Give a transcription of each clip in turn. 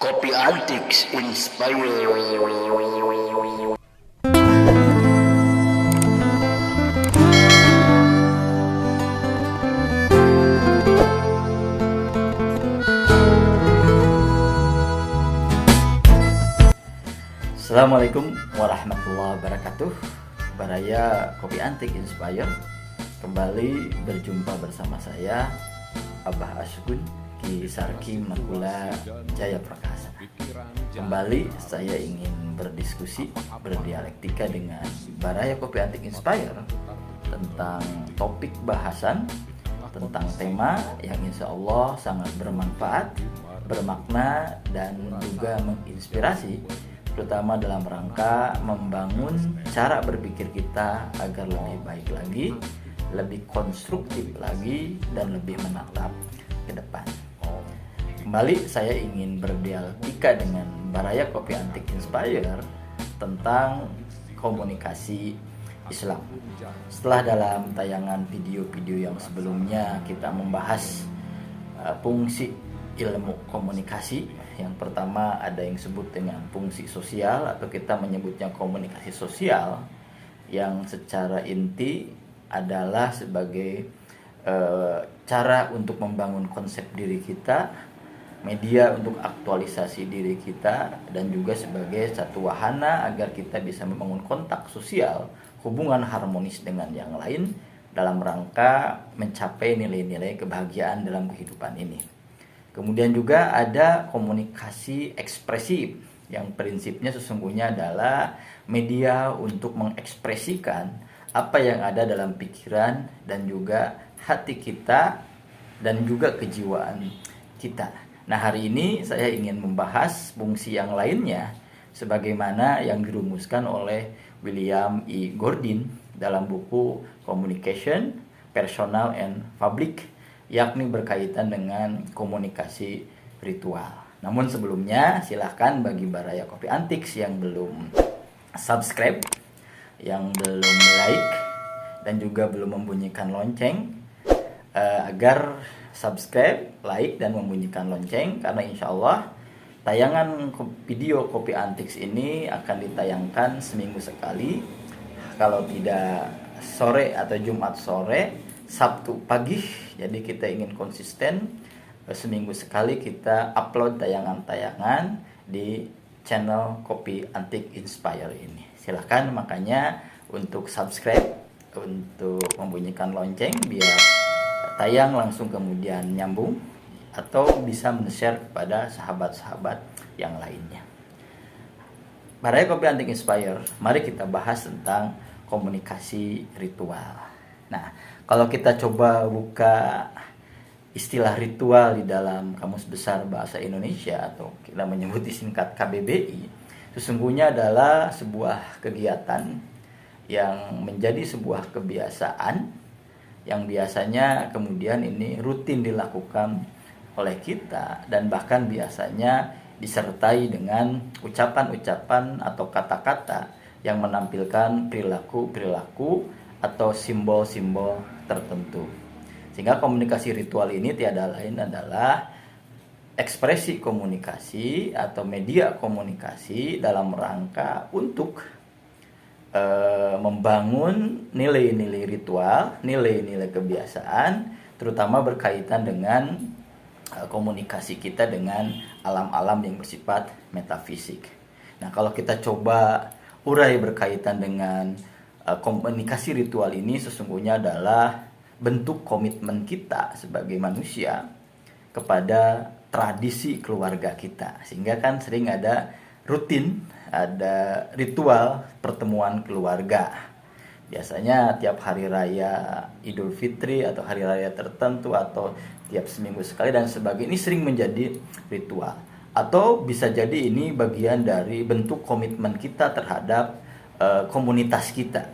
Kopi Antiks Inspire. Assalamualaikum warahmatullahi wabarakatuh. Baraya Kopi Antik Inspire kembali berjumpa bersama saya Abah Asgun Ki Sarki Makula Jaya Prakasa. Kembali saya ingin berdiskusi, berdialektika dengan Baraya Kopi Antik Inspire tentang topik bahasan, tentang tema yang insya Allah sangat bermanfaat, bermakna, dan juga menginspirasi, terutama dalam rangka membangun cara berpikir kita agar lebih baik lagi, lebih konstruktif lagi, dan lebih menatap ke depan. Kembali saya ingin berdialektika dengan Baraya Kopi Antik Inspire tentang komunikasi Islam. Setelah dalam tayangan video-video yang sebelumnya kita membahas fungsi ilmu komunikasi. Yang pertama ada yang disebut dengan fungsi sosial, atau kita menyebutnya komunikasi sosial, yang secara inti adalah sebagai cara untuk membangun konsep diri kita, media untuk aktualisasi diri kita, dan juga sebagai satu wahana agar kita bisa membangun kontak sosial, hubungan harmonis dengan yang lain dalam rangka mencapai nilai-nilai kebahagiaan dalam kehidupan ini. Kemudian juga ada komunikasi ekspresif, yang prinsipnya sesungguhnya adalah media untuk mengekspresikan apa yang ada dalam pikiran dan juga hati kita dan juga kejiwaan kita. Nah, hari ini saya ingin membahas fungsi yang lainnya sebagaimana yang dirumuskan oleh William E. Gordon dalam buku Communication, Personal and Public, yakni berkaitan dengan komunikasi ritual. Namun sebelumnya silahkan bagi Baraya Kopi Antiks yang belum subscribe, yang belum like, dan juga belum membunyikan lonceng, agar subscribe, like, dan membunyikan lonceng, karena insya Allah tayangan video Kopi Antiks ini akan ditayangkan seminggu sekali, kalau tidak sore atau Jumat sore, Sabtu pagi. Jadi kita ingin konsisten, seminggu sekali kita upload tayangan-tayangan di channel Kopi Antik Inspire ini. Silahkan makanya untuk subscribe, untuk membunyikan lonceng biar tayang langsung kemudian nyambung, atau bisa men-share kepada sahabat-sahabat yang lainnya. Baraya Kopi Antik Inspire, mari kita bahas tentang komunikasi ritual. Nah, kalau kita coba buka istilah ritual di dalam Kamus Besar Bahasa Indonesia, atau kita menyebut disingkat KBBI, sesungguhnya adalah sebuah kegiatan yang menjadi sebuah kebiasaan yang biasanya kemudian ini rutin dilakukan oleh kita, dan bahkan biasanya disertai dengan ucapan-ucapan atau kata-kata yang menampilkan perilaku-perilaku atau simbol-simbol tertentu. Sehingga komunikasi ritual ini tiada lain adalah ekspresi komunikasi atau media komunikasi dalam rangka untuk membangun nilai-nilai ritual, nilai-nilai kebiasaan, terutama berkaitan dengan komunikasi kita dengan alam-alam yang bersifat metafisik. Nah, kalau kita coba urai berkaitan dengan komunikasi ritual ini, sesungguhnya adalah bentuk komitmen kita sebagai manusia kepada tradisi keluarga kita. Sehingga kan sering ada rutin, ada ritual pertemuan keluarga. Biasanya tiap hari raya Idul Fitri atau hari raya tertentu, atau tiap seminggu sekali dan sebagainya, ini sering menjadi ritual. Atau bisa jadi ini bagian dari bentuk komitmen kita terhadap komunitas kita,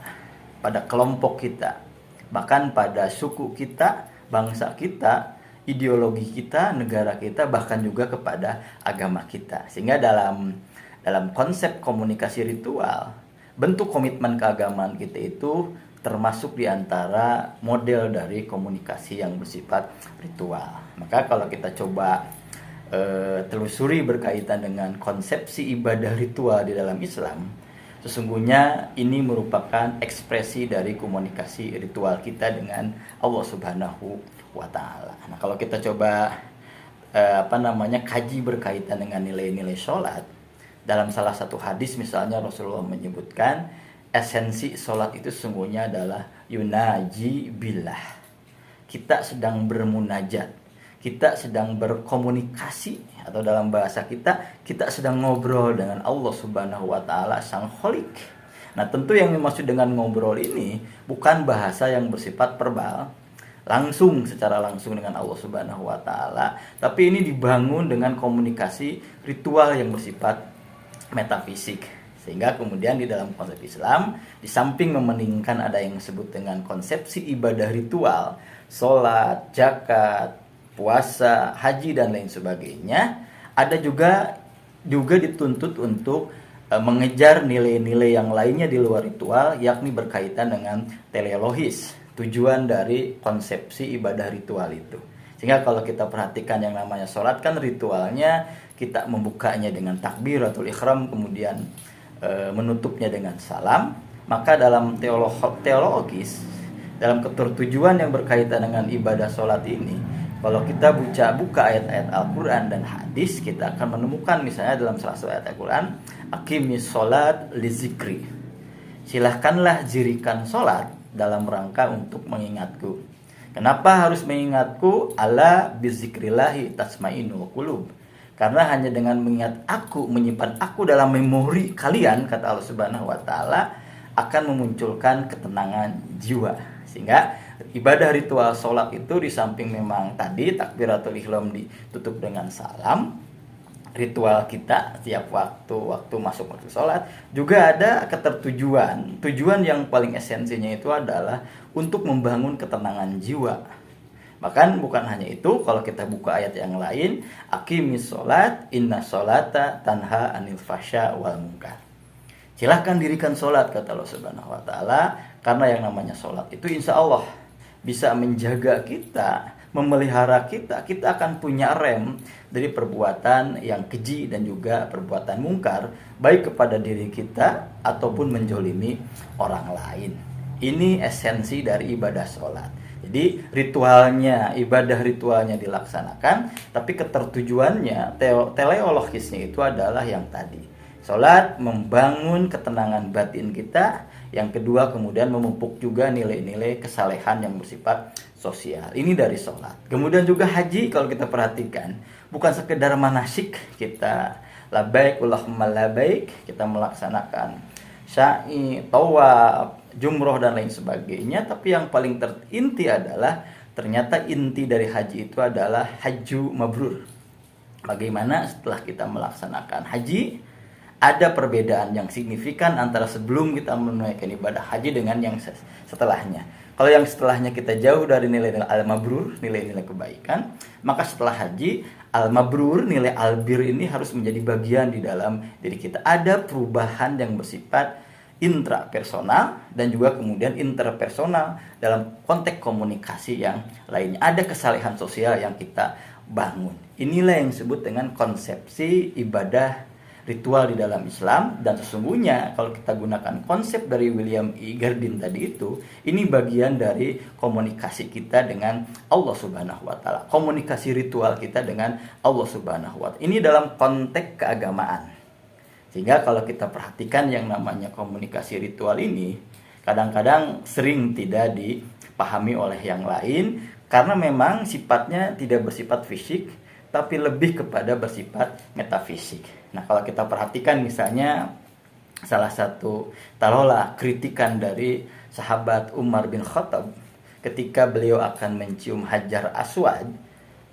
pada kelompok kita, bahkan pada suku kita, bangsa kita, ideologi kita, negara kita, bahkan juga kepada agama kita. Sehingga dalam konsep komunikasi ritual, bentuk komitmen keagamaan kita itu termasuk diantara model dari komunikasi yang bersifat ritual. Maka kalau kita coba telusuri berkaitan dengan konsepsi ibadah ritual di dalam Islam, sesungguhnya ini merupakan ekspresi dari komunikasi ritual kita dengan Allah Subhanahu wa Ta'ala. Nah, kalau kita coba kaji berkaitan dengan nilai-nilai sholat, dalam salah satu hadis misalnya Rasulullah menyebutkan esensi sholat itu sesungguhnya adalah yunaji billah. Kita sedang bermunajat, kita sedang berkomunikasi, atau dalam bahasa kita sedang ngobrol dengan Allah Subhanahu wa Ta'ala sang Khalik. Nah, tentu yang dimaksud dengan ngobrol ini bukan bahasa yang bersifat verbal, secara langsung dengan Allah Subhanahu wa Ta'ala, tapi ini dibangun dengan komunikasi ritual yang bersifat metafisik. Sehingga kemudian di dalam konsep Islam, di samping memeningkan ada yang disebut dengan konsepsi ibadah ritual, sholat, zakat, puasa, haji dan lain sebagainya, ada juga dituntut untuk mengejar nilai-nilai yang lainnya di luar ritual, yakni berkaitan dengan teleologis, tujuan dari konsepsi ibadah ritual itu. Sehingga kalau kita perhatikan yang namanya sholat kan ritualnya kita membukanya dengan takbiratul ihram, kemudian menutupnya dengan salam. Maka dalam teologis, dalam ketertujuan yang berkaitan dengan ibadah sholat ini, kalau kita buka ayat-ayat Al-Quran dan hadis, kita akan menemukan misalnya dalam salah satu ayat Al-Quran, aqimis sholat li zikri, silahkanlah dirikan sholat dalam rangka untuk mengingatku. Kenapa harus mengingatku? Ala bizikrillahi tasmainul qulub. Karena hanya dengan mengingat aku, menyimpan aku dalam memori kalian, kata Allah Subhanahu wa Ta'ala, akan memunculkan ketenangan jiwa. Sehingga ibadah ritual sholat itu di samping memang tadi takbiratul ihram ditutup dengan salam, ritual kita setiap waktu masuk waktu sholat juga ada ketertujuan. Tujuan yang paling esensinya itu adalah untuk membangun ketenangan jiwa. Bahkan bukan hanya itu, kalau kita buka ayat yang lain, aqimis sholat inna sholata tanha anil fasya wal munkar. Silahkan dirikan sholat, kata Allah Subhanahu wa Ta'ala, karena yang namanya sholat itu insya Allah bisa menjaga kita, memelihara kita akan punya rem dari perbuatan yang keji dan juga perbuatan mungkar, baik kepada diri kita ataupun menjolimi orang lain. Ini esensi dari ibadah sholat. Jadi ibadah ritualnya dilaksanakan, tapi ketertujuannya, teleologisnya itu adalah yang tadi. Sholat membangun ketenangan batin kita. Yang kedua kemudian memupuk juga nilai-nilai kesalehan yang bersifat sosial. Ini dari sholat. Kemudian juga haji, kalau kita perhatikan, bukan sekedar manasik kita labbaik Allahumma labbaik, kita melaksanakan sa'i, tawaf, jumroh dan lain sebagainya, tapi yang paling inti adalah ternyata inti dari haji itu adalah haju mabrur. Bagaimana setelah kita melaksanakan haji, ada perbedaan yang signifikan antara sebelum kita menunaikan ibadah haji dengan yang setelahnya. Kalau yang setelahnya kita jauh dari nilai-nilai al-mabrur, nilai-nilai kebaikan, maka setelah haji, al-mabrur, nilai albir ini harus menjadi bagian di dalam diri kita. Ada perubahan yang bersifat intrapersonal dan juga kemudian interpersonal dalam konteks komunikasi yang lainnya. Ada kesalehan sosial yang kita bangun. Inilah yang disebut dengan konsepsi ibadah ritual di dalam Islam, dan sesungguhnya kalau kita gunakan konsep dari William E. Gardin tadi itu, ini bagian dari komunikasi kita dengan Allah Subhanahu wa Ta'ala, komunikasi ritual kita dengan Allah Subhanahu wa Ta'ala. Ini dalam konteks keagamaan. Sehingga kalau kita perhatikan yang namanya komunikasi ritual ini kadang-kadang sering tidak dipahami oleh yang lain, karena memang sifatnya tidak bersifat fisik, tapi lebih kepada bersifat metafisik. Nah, kalau kita perhatikan misalnya salah satu taruhlah kritikan dari sahabat Umar bin Khattab ketika beliau akan mencium Hajar Aswad.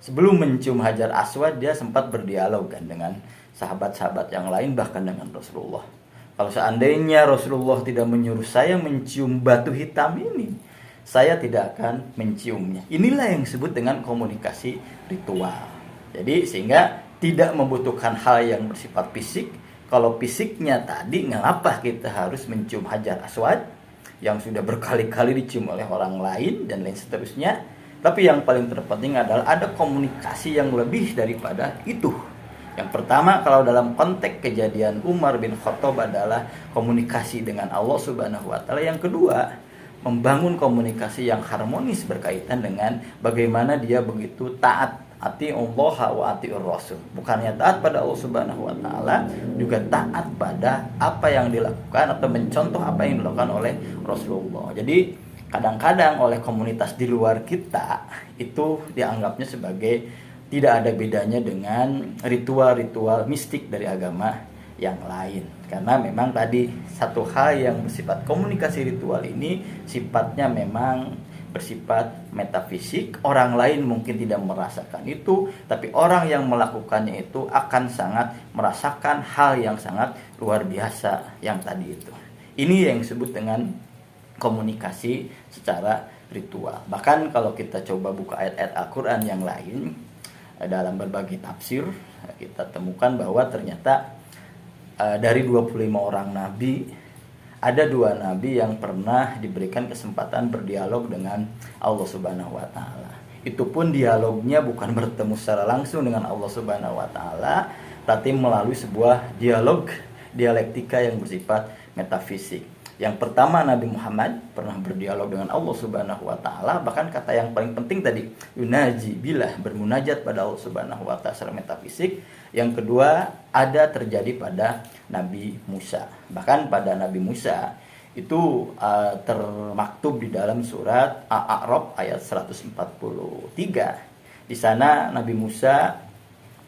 Sebelum mencium Hajar Aswad, dia sempat berdialog kan dengan sahabat-sahabat yang lain, bahkan dengan Rasulullah. Kalau seandainya Rasulullah tidak menyuruh saya mencium batu hitam ini, saya tidak akan menciumnya. Inilah yang disebut dengan komunikasi ritual. Jadi sehingga tidak membutuhkan hal yang bersifat fisik. Kalau fisiknya tadi, mengapa kita harus mencium Hajar Aswad yang sudah berkali-kali dicium oleh orang lain dan lain seterusnya. Tapi yang paling terpenting adalah ada komunikasi yang lebih daripada itu. Yang pertama, kalau dalam konteks kejadian Umar bin Khattab adalah komunikasi dengan Allah Subhanahu wa taala. Yang kedua, membangun komunikasi yang harmonis berkaitan dengan bagaimana dia begitu taat, ati Allah wa atiur Rasul. Bukannya taat pada Allah Subhanahu wa taala, juga taat pada apa yang dilakukan atau mencontoh apa yang dilakukan oleh Rasulullah. Jadi kadang-kadang oleh komunitas di luar kita itu dianggapnya sebagai tidak ada bedanya dengan ritual-ritual mistik dari agama yang lain. Karena memang tadi satu hal yang bersifat komunikasi ritual ini sifatnya memang bersifat metafisik. Orang lain mungkin tidak merasakan itu, tapi orang yang melakukannya itu akan sangat merasakan hal yang sangat luar biasa yang tadi itu. Ini yang disebut dengan komunikasi secara ritual. Bahkan kalau kita coba buka ayat-ayat Al-Quran yang lain, dalam berbagai tafsir kita temukan bahwa ternyata dari 25 orang nabi, ada 2 nabi yang pernah diberikan kesempatan berdialog dengan Allah Subhanahu wa taala. Itu pun dialognya bukan bertemu secara langsung dengan Allah Subhanahu wa taala, tapi melalui sebuah dialektika yang bersifat metafisik. Yang pertama, Nabi Muhammad pernah berdialog dengan Allah Subhanahu wa taala, bahkan kata yang paling penting tadi, yunaji bilah, bermunajat pada Allah Subhanahu wa taala secara metafisik. Yang kedua, ada terjadi pada Nabi Musa. Bahkan pada Nabi Musa itu termaktub di dalam surat Al-A'raf ayat 143. Di sana Nabi Musa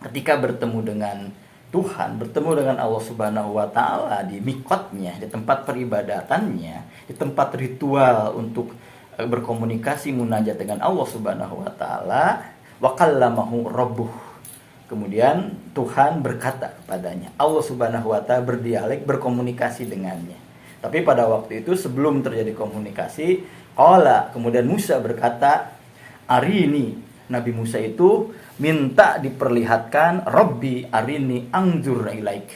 ketika bertemu dengan Tuhan, bertemu dengan Allah Subhanahu wa taala di mikotnya, di tempat peribadatannya, di tempat ritual untuk berkomunikasi munajat dengan Allah Subhanahu wa taala, wa kallamahu rabbuh. Kemudian Tuhan berkata kepadanya, Allah Subhanahu wa taala berdialek, berkomunikasi dengannya. Tapi pada waktu itu sebelum terjadi komunikasi, kemudian Musa berkata, arini, Nabi Musa itu minta diperlihatkan, Rabbi arini anzur ilaik.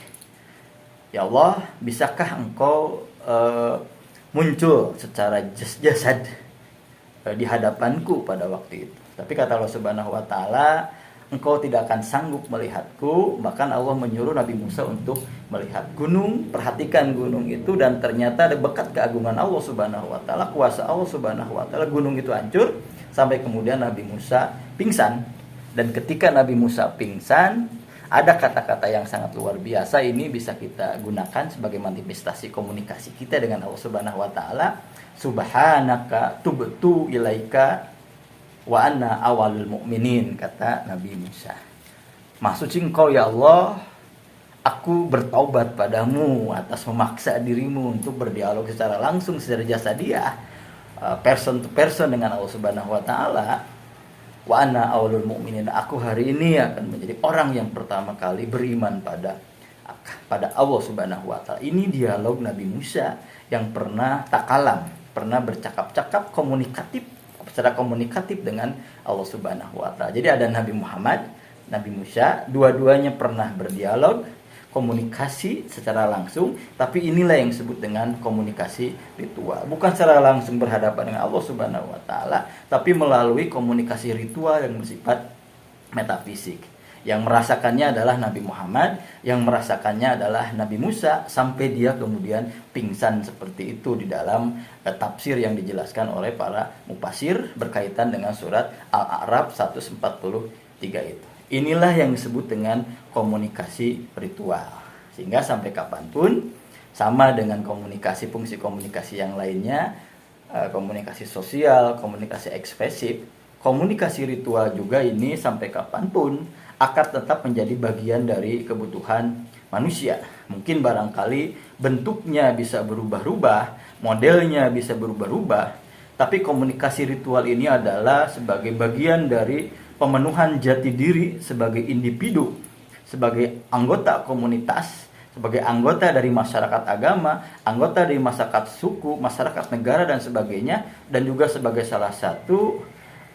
Ya Allah, bisakah engkau muncul secara jasad di hadapanku pada waktu itu? Tapi kata Allah Subhanahu wa taala, engkau tidak akan sanggup melihatku. Bahkan Allah menyuruh Nabi Musa untuk melihat gunung. Perhatikan gunung itu, dan ternyata dekat keagungan Allah Subhanahu wa taala, kuasa Allah Subhanahu wa taala, gunung itu hancur sampai kemudian Nabi Musa pingsan. Dan ketika Nabi Musa pingsan, ada kata-kata yang sangat luar biasa. Ini bisa kita gunakan sebagai manifestasi komunikasi kita dengan Allah Subhanahu wa taala. Subhanaka tubtu ilaika wa anna awalul mu'minin, kata Nabi Musa. Maha suci Engkau ya Allah, aku bertaubat padamu atas memaksa dirimu untuk berdialog secara langsung, secara jasadiah, person to person dengan Allah Subhanahu wa taala. Wa anna awalul mu'minin, aku hari ini akan menjadi orang yang pertama kali beriman pada Allah Subhanahu wa taala. Ini dialog Nabi Musa yang pernah takalam, pernah bercakap-cakap secara komunikatif dengan Allah Subhanahu wa taala. Jadi ada Nabi Muhammad, Nabi Musa, dua-duanya pernah berdialog, komunikasi secara langsung, tapi inilah yang disebut dengan komunikasi ritual. Bukan secara langsung berhadapan dengan Allah Subhanahu wa taala, tapi melalui komunikasi ritual yang bersifat metafisik. Yang merasakannya adalah Nabi Muhammad, yang merasakannya adalah Nabi Musa, sampai dia kemudian pingsan seperti itu di dalam tafsir yang dijelaskan oleh para mufasir berkaitan dengan surat Al-A'raf 143 itu. Inilah yang disebut dengan komunikasi ritual. Sehingga sampai kapanpun, sama dengan komunikasi, fungsi komunikasi yang lainnya, komunikasi sosial, komunikasi ekspresif, komunikasi ritual juga ini sampai kapanpun akan tetap menjadi bagian dari kebutuhan manusia. Mungkin barangkali bentuknya bisa berubah-ubah, modelnya bisa berubah-ubah, tapi komunikasi ritual ini adalah sebagai bagian dari pemenuhan jati diri sebagai individu, sebagai anggota komunitas, sebagai anggota dari masyarakat agama, anggota dari masyarakat suku, masyarakat negara dan sebagainya, dan juga sebagai salah satu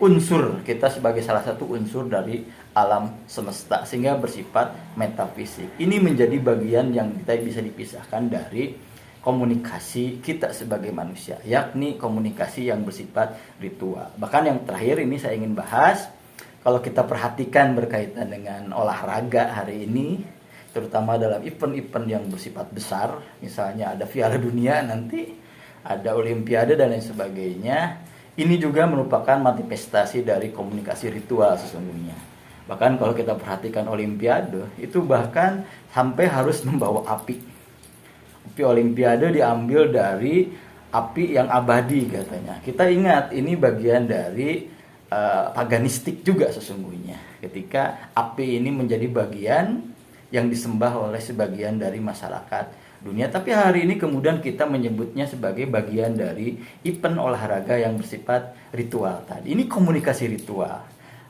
unsur, kita sebagai salah satu unsur dari alam semesta, sehingga bersifat metafisik. Ini menjadi bagian yang kita bisa dipisahkan dari komunikasi kita sebagai manusia, yakni komunikasi yang bersifat ritual. Bahkan yang terakhir ini saya ingin bahas, kalau kita perhatikan berkaitan dengan olahraga hari ini, terutama dalam event-event yang bersifat besar, misalnya ada Piala Dunia nanti, ada Olimpiade dan lain sebagainya, ini juga merupakan manifestasi dari komunikasi ritual sesungguhnya. Bahkan kalau kita perhatikan Olimpiade, itu bahkan sampai harus membawa api. Api Olimpiade diambil dari api yang abadi katanya. Kita ingat ini bagian dari paganistik juga sesungguhnya. Ketika api ini menjadi bagian yang disembah oleh sebagian dari masyarakat dunia. Tapi hari ini kemudian kita menyebutnya sebagai bagian dari event olahraga yang bersifat ritual tadi. Ini komunikasi ritual.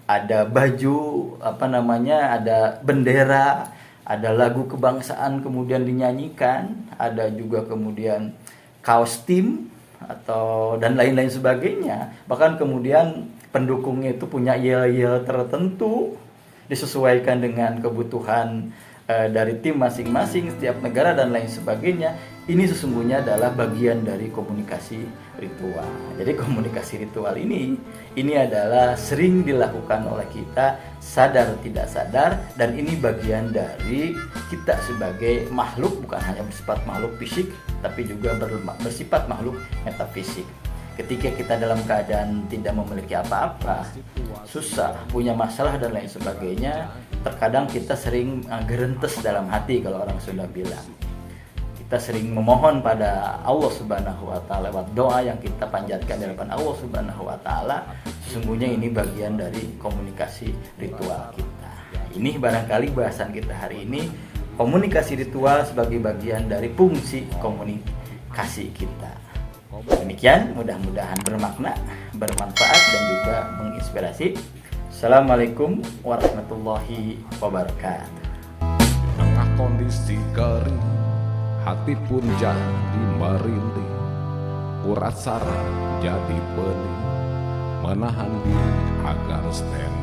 Ada baju, ada bendera, ada lagu kebangsaan kemudian dinyanyikan, ada juga kemudian kaos tim dan lain-lain sebagainya. Bahkan kemudian pendukungnya itu punya yel-yel tertentu disesuaikan dengan kebutuhan dari tim masing-masing setiap negara dan lain sebagainya. Ini sesungguhnya adalah bagian dari komunikasi ritual. Jadi komunikasi ritual ini adalah sering dilakukan oleh kita sadar tidak sadar, dan ini bagian dari kita sebagai makhluk, bukan hanya bersifat makhluk fisik tapi juga bersifat makhluk metafisik. Ketika kita dalam keadaan tidak memiliki apa-apa, susah, punya masalah dan lain sebagainya, terkadang kita sering gerentes dalam hati kalau orang Sunda bilang. Kita sering memohon pada Allah Subhanahu wa taala lewat doa yang kita panjatkan di hadapan Allah Subhanahu wa taala. Sesungguhnya ini bagian dari komunikasi ritual kita. Ini barangkali bahasan kita hari ini, komunikasi ritual sebagai bagian dari fungsi komunikasi kita. Demikian, mudah-mudahan bermakna, bermanfaat dan juga menginspirasi. Assalamualaikum warahmatullahi wabarakatuh. Tengah kondisi kering, hati pun jadi merinding, urat saraf jadi pening, menahan diri agar stand